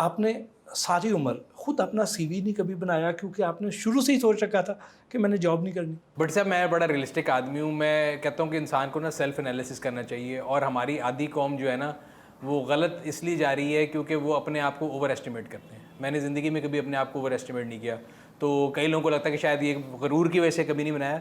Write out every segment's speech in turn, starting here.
आपने सारी उम्र खुद अपना सीवी नहीं कभी बनाया क्योंकि आपने शुरू से ही सोच रखा था कि मैंने जॉब नहीं करनी? बट साहब मैं बड़ा रियलिस्टिक आदमी हूँ। मैं कहता हूँ कि इंसान को ना सेल्फ एनालिसिस करना चाहिए, और हमारी आधी कौम जो है ना वो गलत इसलिए जा रही है क्योंकि वो अपने आप को ओवर एस्टिमेट करते हैं। मैंने ज़िंदगी में कभी अपने आप को ओवर एस्टिमेट नहीं किया, तो कई लोगों को लगता है कि शायद ये गरूर की वजह से कभी नहीं बनाया।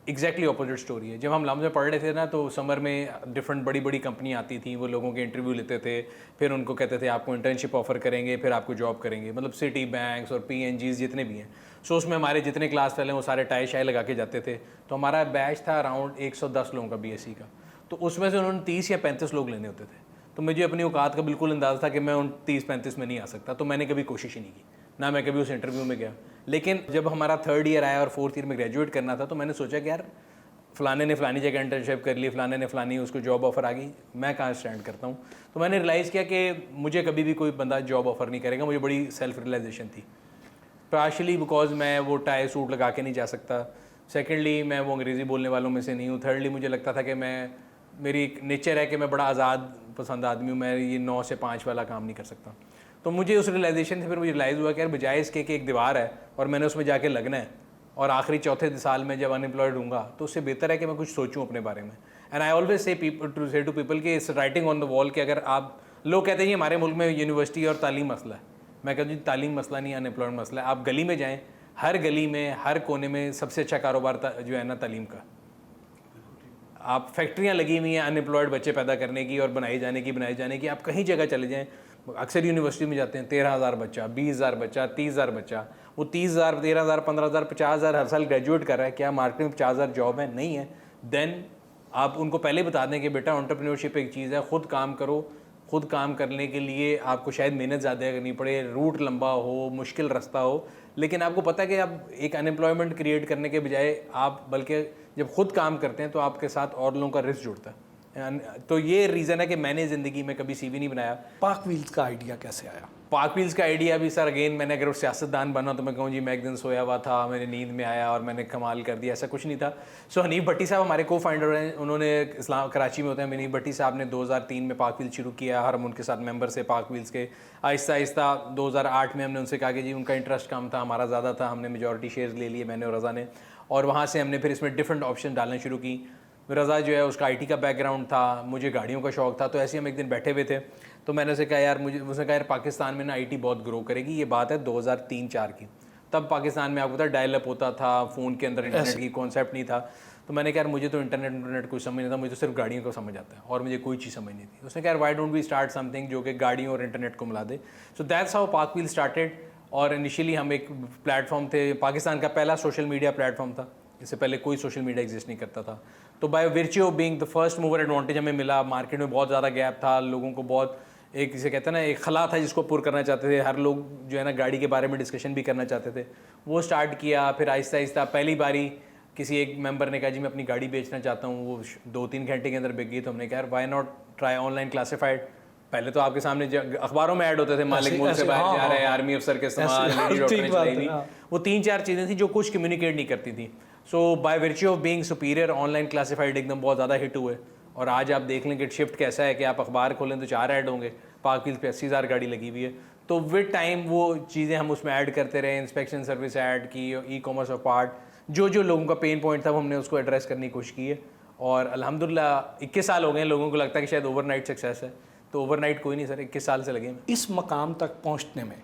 एग्जैक्टली ऑपोजिट स्टोरी है। जब हम लम्ब में पढ़ रहे थे ना, तो समर में डिफरेंट बड़ी बड़ी कंपनी आती थी, वो लोगों के इंटरव्यू लेते थे, फिर उनको कहते थे आपको इंटर्नशिप ऑफर करेंगे, फिर आपको जॉब करेंगे, मतलब सिटी बैंक्स और पीएनजीज जितने भी हैं। सो उसमें हमारे जितने क्लास वाले हैं वो सारे टाई शाई लगा के जाते थे। तो हमारा बैच था अराउंड 110 लोगों का बीएससी का, तो उसमें से उन्होंने 30 या 35 लोग लेने होते थे। तो मुझे अपनी औकात का बिल्कुल अंदाज़ा था कि मैं उन 30-35 में नहीं आ सकता, तो मैंने कभी कोशिश ही नहीं की, ना मैं कभी उस इंटरव्यू में गया। लेकिन जब हमारा 3rd ईयर आया और 4th ईयर में ग्रेजुएट करना था, तो मैंने सोचा कि यार फ़लाने ने फ़लानी जगह इंटर्नशिप कर ली, फ़लाने ने फ़लानी, उसको जॉब ऑफ़र आ गई, मैं कहाँ स्टैंड करता हूँ। तो मैंने रियलाइज़ किया कि मुझे कभी भी कोई बंदा जॉब ऑफ़र नहीं करेगा। मुझे बड़ी सेल्फ रियलाइजेशन थी, पार्शली बिकॉज मैं वो टाई सूट लगा के नहीं जा सकता। सेकेंडली मैं वो अंग्रेज़ी बोलने वालों में से नहीं हूँ। थर्डली मुझे लगता था कि मेरी एक नेचर है कि मैं बड़ा आज़ाद पसंद आदमी हूँ, मैं ये 9 से 5 वाला काम नहीं कर सकता। तो मुझे उस रियलाइजेशन से फिर मुझे रियलाइज़ हुआ कि यार बजाय इसके कि एक दीवार है और मैंने उसमें जाके लगना है, और आखिरी चौथे साल में जब अनएम्प्लॉयड हूँगा, तो उससे बेहतर है कि मैं कुछ सोचूं अपने बारे में। And I always say to people कि it's writing on the wall कि अगर आप लोग कहते हैं कि हमारे मुल्क में यूनिवर्सिटी और तालीम मसला है, मैं कहता हूँ तालीम मसला नहीं, अनएम्प्लॉयड मसला है। आप गली में जाएँ, हर गली में हर कोने में सबसे अच्छा कारोबार जो है ना तालीम का। आप फैक्ट्रियाँ लगी हुई हैं अनएम्प्लॉयड बच्चे पैदा करने की और बनाई जाने की। आप कहीं जगह चले जाएँ, अक्सर यूनिवर्सिटी में जाते हैं, 13,000 बच्चा, 20,000 बच्चा, 30,000 बच्चा। वो 30,000, 13,000, 15,000, 50,000 हर साल ग्रेजुएट कर रहा है। क्या मार्केट में 50,000 जॉब है? नहीं है। देन आप उनको पहले बता दें कि बेटा एंटरप्रेन्योरशिप एक चीज़ है, खुद काम करो। खुद काम करने के लिए आपको शायद मेहनत ज़्यादा करनी पड़े, रूट लंबा हो, मुश्किल रास्ता हो, लेकिन आपको पता है कि आप एक अनएम्प्लॉयमेंट क्रिएट करने के बजाय आप बल्कि जब खुद काम करते हैं तो आपके साथ और लोगों का रिस्क जुड़ता है। तो ये रीज़न है कि मैंने ज़िंदगी में कभी सीवी नहीं बनाया। पाक व्हील्स का आइडिया कैसे आया? पाक व्हील्स का आइडिया भी सर अगेन, मैंने अगर सियासतदान बना तो मैं कहूँ जी मैं एक दिन सोया हुआ था, मैंने नींद में आया और मैंने कमाल कर दिया, ऐसा कुछ नहीं था। सो हनीफ भट्टी साहब हमारे को फाउंडर हैं, उन्होंने इस्लाम कराची में होते हैं। हनीफ भट्टी साहब ने 2003 में पाक व्हील्स शुरू किया, हम उनके साथ मेंबर से पाक व्हील्स के। आहिस्ता आहिस्ता 2008 में हमने उनसे कहा कि जी उनका इंटरेस्ट कम था, हमारा ज़्यादा था, हमने मेजॉरिटी शेयर्स ले लिए, मैंने और रज़ा ने, और वहाँ से हमने फिर इसमें डिफरेंट ऑप्शन डालना शुरू की। रज़ा जो है उसका आईटी का बैकग्राउंड था, मुझे गाड़ियों का शौक़ था, तो ऐसे हम एक दिन बैठे हुए थे, तो मैंने उसे कहा यार उसने कहा यार पाकिस्तान में ना आईटी बहुत ग्रो करेगी। ये बात है 2003-04 की। तब पाकिस्तान में आपको पता डायल अप होता था, फ़ोन के अंदर इंटरनेट की कॉन्सेप्ट नहीं था। तो मैंने कहा यार मुझे तो इंटरनेट कुछ समझ नहीं था, मुझे तो सिर्फ गाड़ियों को समझ आता है और मुझे कोई चीज़ समझ नहीं थी। उसने कहा यार why don't we start something जो कि गाड़ियों और इंटरनेट को मिला दे। So that's how PakWheels started. और इनिशियली हम एक प्लेटफॉर्म थे, पाकिस्तान का पहला सोशल मीडिया प्लेटफॉर्म था, इससे पहले कोई सोशल मीडिया एग्जिस्ट नहीं करता था। तो by virtue of being the first mover advantage हमें मिला। मार्केट में बहुत ज़्यादा गैप था, लोगों को बहुत एक जिसे कहते हैं ना एक खला था जिसको पूरा करना चाहते थे, हर लोग जो है ना गाड़ी के बारे में डिस्कशन भी करना चाहते थे। वो स्टार्ट किया, फिर आहिस्ता आहिस्ता पहली बारी किसी एक मेंबर ने कहा जी मैं अपनी गाड़ी बेचना चाहता हूँ, वो 2-3 घंटे के अंदर बिक गई। तो हमने कहा यार why not try online classified. पहले तो आपके सामने अखबारों में ऐड होते थे, मालिक मुल्क से बाहर जा रहे हैं, आर्मी अफसर के इस्तेमाल, लेडी डॉक्टर ने चलाई नहीं। वो 3-4 चीज़ें थी जो कुछ कम्युनिकेट नहीं करती थी। So by virtue of being superior, online classified एकदम बहुत ज़्यादा हिट हुए। और आज आप देख लें कि शिफ्ट कैसा है कि आप अखबार खोलें तो 4 ऐड होंगे, पाक व्हील्स पे 80,000 गाड़ी लगी हुई है। तो विद टाइम वो चीज़ें हम उसमें ऐड करते रहे, इंस्पेक्शन सर्विस ऐड की, ई कॉमर्स ऑफ पार्ट, जो लोगों का पेन पॉइंट था वो हमने उसको एड्रेस करने की कोशिश की है। और अल्हम्दुलिल्लाह 21 साल हो गए हैं। लोगों को लगता है कि शायद ओवरनाइट सक्सेस है, तो ओवरनाइट कोई नहीं सर, 21 साल से लगे हैं। इस मकाम तक पहुँचने में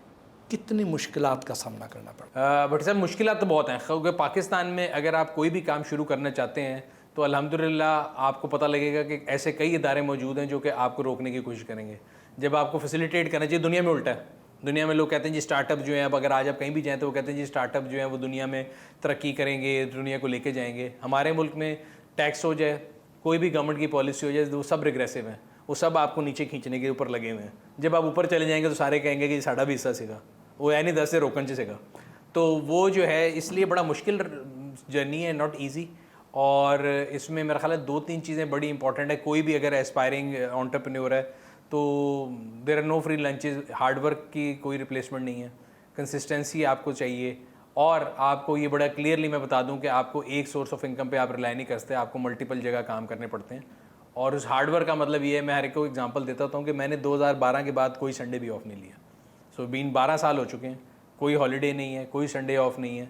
कितनी मुश्किलात का सामना करना पड़ा? बट सर मुश्किलात तो बहुत हैं, क्योंकि पाकिस्तान में अगर आप कोई भी काम शुरू करना चाहते हैं तो अल्हम्दुलिल्लाह आपको पता लगेगा कि ऐसे कई इदारे मौजूद हैं जो कि आपको रोकने की कोशिश करेंगे। जब आपको फैसिलिटेट करना चाहिए, दुनिया में उल्टा है। दुनिया में लोग कहते हैं जी स्टार्टअप जो है, अब अगर आज आप कहीं भी जाएँ तो वो कहते हैं जी स्टार्टअप जो है वो दुनिया में तरक्की करेंगे, दुनिया को लेके जाएंगे। हमारे मुल्क में टैक्स हो जाए, कोई भी गवर्नमेंट की पॉलिसी हो जाए, वो सब रिग्रेसिव हैं, वो सब आपको नीचे खींचने के ऊपर लगे हुए हैं। जब आप ऊपर चले जाएंगे तो सारे कहेंगे कि साड़ा भी हिस्सा सीगा, वो यानी 10 से रोकन चेगा। तो वो जो है इसलिए बड़ा मुश्किल जर्नी है, नॉट ईजी। और इसमें मेरा ख्याल है 2-3 चीज़ें बड़ी इंपॉर्टेंट है। कोई भी अगर एस्पायरिंग एंटरप्रेन्योर है तो there are no free lunches, hard work की कोई रिप्लेसमेंट नहीं है, कंसिस्टेंसी आपको चाहिए। और आपको ये बड़ा क्लियरली मैं बता दूं कि आपको एक सोर्स ऑफ इनकम पे आप रिलाई नहीं करते, आपको मल्टीपल जगह काम करने पड़ते हैं। और उस हार्डवर्क का मतलब ये है, मैं हर एक को एग्जांपल देता हूँ कि मैंने 2012 के बाद कोई संडे भी ऑफ नहीं लिया। सो बीन 12 साल हो चुके हैं, कोई हॉलीडे नहीं है, कोई संडे ऑफ नहीं है।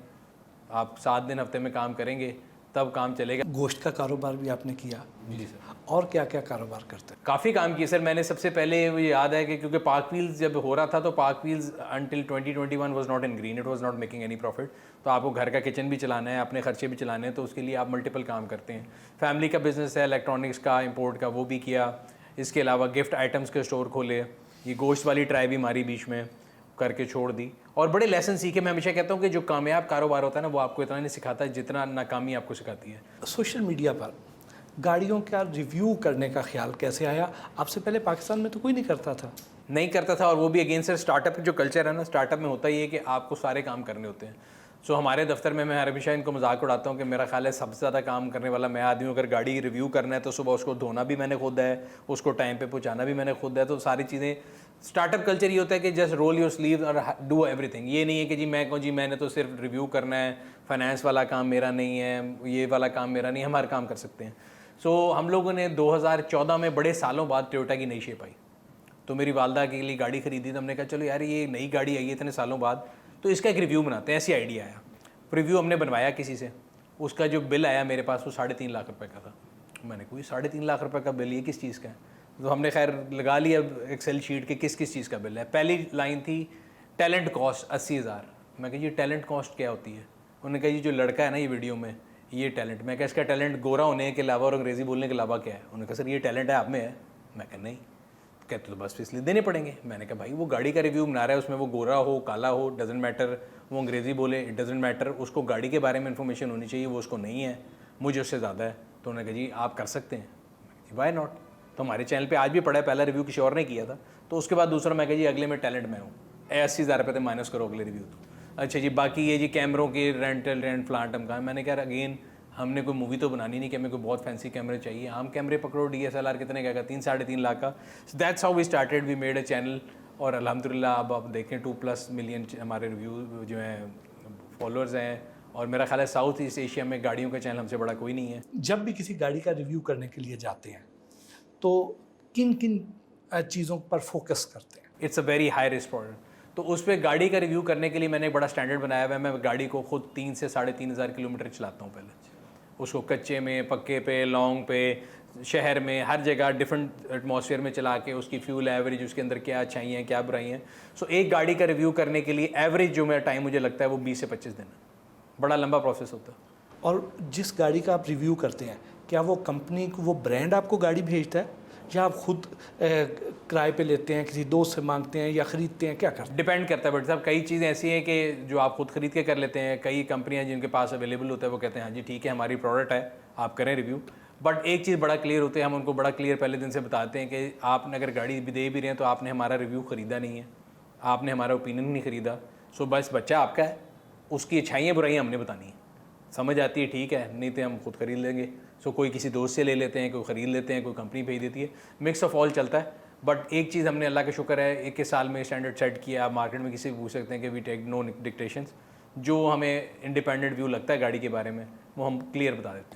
आप 7 दिन हफ्ते में काम करेंगे तब काम चलेगा। गोश्त का कारोबार भी आपने किया, जी सर। और क्या क्या कारोबार करते हैं? काफ़ी काम किए सर। मैंने सबसे पहले मुझे याद है कि क्योंकि पार्क व्हील्स जब हो रहा था तो park wheels until 2021 was not in green, it was not making any profit. तो आपको घर का किचन भी चलाना है, अपने खर्चे भी चलाने हैं, तो उसके लिए आप मल्टीपल काम करते हैं। फैमिली का बिजनेस है, इलेक्ट्रॉनिक्स का, इंपोर्ट का, वो भी किया। इसके अलावा गिफ्ट आइटम्स के स्टोर खोले, ये गोश्त वाली ट्राई भी मारी बीच में, करके छोड़ दी। और बड़े लेसन सीखे। मैं हमेशा कहता हूँ कि जो कामयाब कारोबार होता है ना वो आपको इतना नहीं सिखाता जितना नाकामी आपको सिखाती है। सोशल मीडिया पर गाड़ियों का रिव्यू करने का ख्याल कैसे आया? आपसे पहले पाकिस्तान में तो कोई नहीं करता था। नहीं करता था, और वो भी अगेन सर स्टार्टअप जो कल्चर है ना, स्टार्टअप में होता ही है कि आपको सारे काम करने होते हैं। सो हमारे दफ्तर में मैं हमेशा इनको मजाक उड़ाता हूँ कि मेरा ख्याल है सबसे ज़्यादा काम करने वाला मैं आदमी हूँ। अगर गाड़ी रिव्यू करना है तो सुबह उसको धोना भी मैंने खुद है, उसको टाइम पे पहुँचाना भी मैंने खुद है। तो सारी चीज़ें, स्टार्टअप कल्चर ये होता है कि जस्ट रोल योर स्लीव और डू एवरीथिंग। ये नहीं है कि जी मैं कहूँ जी मैंने तो सिर्फ रिव्यू करना है, फाइनेंस वाला काम मेरा नहीं है, ये वाला काम मेरा नहीं है, हमारे काम कर सकते हैं। सो हम लोगों ने 2014 में बड़े सालों बाद टोयोटा की नई शेप आई, तो मेरी वालदा के लिए गाड़ी खरीदी। तो हमने कहा चलो यार ये नई गाड़ी आई है इतने सालों बाद, तो इसका एक रिव्यू बनाते हैं। ऐसी आइडिया आया, रिव्यू हमने बनवाया किसी से। उसका जो बिल आया मेरे पास वो 3.5 लाख रुपए का था। मैंने कोई 3.5 लाख रुपए का बिल, ये किस चीज़ का है? तो हमने खैर लगा लिया एक्सेल शीट के किस किस चीज़ का बिल है। पहली लाइन थी टैलेंट कॉस्ट 80,000। मैं कहा जी टैलेंट कॉस्ट क्या होती है? उन्होंने कहा जी जो लड़का है ना ये वीडियो में, ये टैलेंट। मैं कहा इसका टैलेंट गोरा होने के अलावा और अंग्रेज़ी बोलने के अलावा क्या है? उन्होंने कहा सर ये टैलेंट है आप में है। मैं कहा नहीं। कहते तो बस इसलिए देने पड़ेंगे। मैंने कहा भाई वो गाड़ी का रिव्यू बना रहा है, उसमें वो गोरा हो काला हो डजेंट मैटर, वो अंग्रेज़ी बोले इट डजेंट मैटर, उसको गाड़ी के बारे में इन्फॉर्मेशन होनी चाहिए, वो उसको नहीं है, मुझे उससे ज़्यादा है। तो उन्होंने कहा जी आप कर सकते हैं। Why not? तो हमारे चैनल पे आज भी पड़ा है, पहला रिव्यू किसी और ने किया था। तो उसके बाद दूसरा मैं कहा जी अगले में टैलेंट मैं हूँ, 80,000 रुपये थे माइनस करो अगले रिव्यू। तो अच्छा जी बाकी ये जी कैमरों की रेंट फ्लांटम का। मैंने कहा अगेन हमने कोई मूवी तो बनानी नहीं कि हमें कोई बहुत फैंसी कैमरे चाहिए। आम कैमरे पकड़ो, DSLR कितने का 3-3.5 लाख का। That's how we started, we made a channel. और अल्हम्दुलिल्लाह अब आप देखें 2+ मिलियन हमारे रिव्यू जो हैं फॉलोअर्स हैं। और मेरा ख्याल है साउथ ईस्ट एशिया में गाड़ियों का चैनल हमसे बड़ा कोई नहीं है। जब भी किसी गाड़ी का रिव्यू करने के लिए जाते हैं तो किन किन चीज़ों पर फोकस करते हैं? It's a very high risk product. तो उस पर गाड़ी का रिव्यू करने के लिए मैंने एक बड़ा स्टैंडर्ड बनाया हुआ है। मैं गाड़ी को खुद 3 से 3.5 हज़ार किलोमीटर चलाता हूँ पहले, उसको कच्चे में, पक्के पे, लॉन्ग पे, शहर में, हर जगह डिफरेंट एटमॉस्फेयर में चला के उसकी फ्यूल एवरेज, उसके अंदर क्या अच्छाई हैं क्या बुराई हैं। सो एक गाड़ी का रिव्यू करने के लिए एवरेज जो मेरा टाइम मुझे लगता है वो 20 से 25 दिन है। बड़ा लंबा प्रोसेस होता है। और जिस गाड़ी का आप रिव्यू करते हैं क्या वो कंपनी को, वो ब्रांड आपको गाड़ी भेजता है या आप खुद किराए पे लेते हैं, किसी दोस्त से मांगते हैं या ख़रीदते हैं, क्या करते हैं? डिपेंड करता है बट साहब, कई चीज़ें ऐसी हैं कि जो आप खुद खरीद के कर लेते हैं। कई कंपनियां जिनके पास अवेलेबल होता है वो कहते हैं हाँ जी ठीक है हमारी प्रोडक्ट है आप करें रिव्यू। बट एक चीज़ बड़ा क्लियर होती है, हम उनको बड़ा क्लियर पहले दिन से बताते हैं कि आपने अगर गाड़ी भी दे भी रहे हैं तो आपने हमारा रिव्यू ख़रीदा नहीं है, आपने हमारा ओपिनियन नहीं ख़रीदा। सो बस बच्चा आपका है, उसकी अच्छाइयाँ बुराइयाँ हमने बतानी है। समझ आती है ठीक है, नहीं तो हम खुद ख़रीद लेंगे। सो कोई किसी दोस्त से ले लेते हैं, कोई ख़रीद लेते हैं, कोई कंपनी भेज देती है, मिक्स ऑफ ऑल चलता है। बट एक चीज़ हमने अल्लाह का शुक्र है 21 साल में स्टैंडर्ड सेट किया। आप मार्केट में किसी से पूछ सकते हैं कि वी टेक नो डिक्टेशंस। जो हमें इंडिपेंडेंट व्यू लगता है गाड़ी के बारे में वो हम क्लियर बता देते हैं।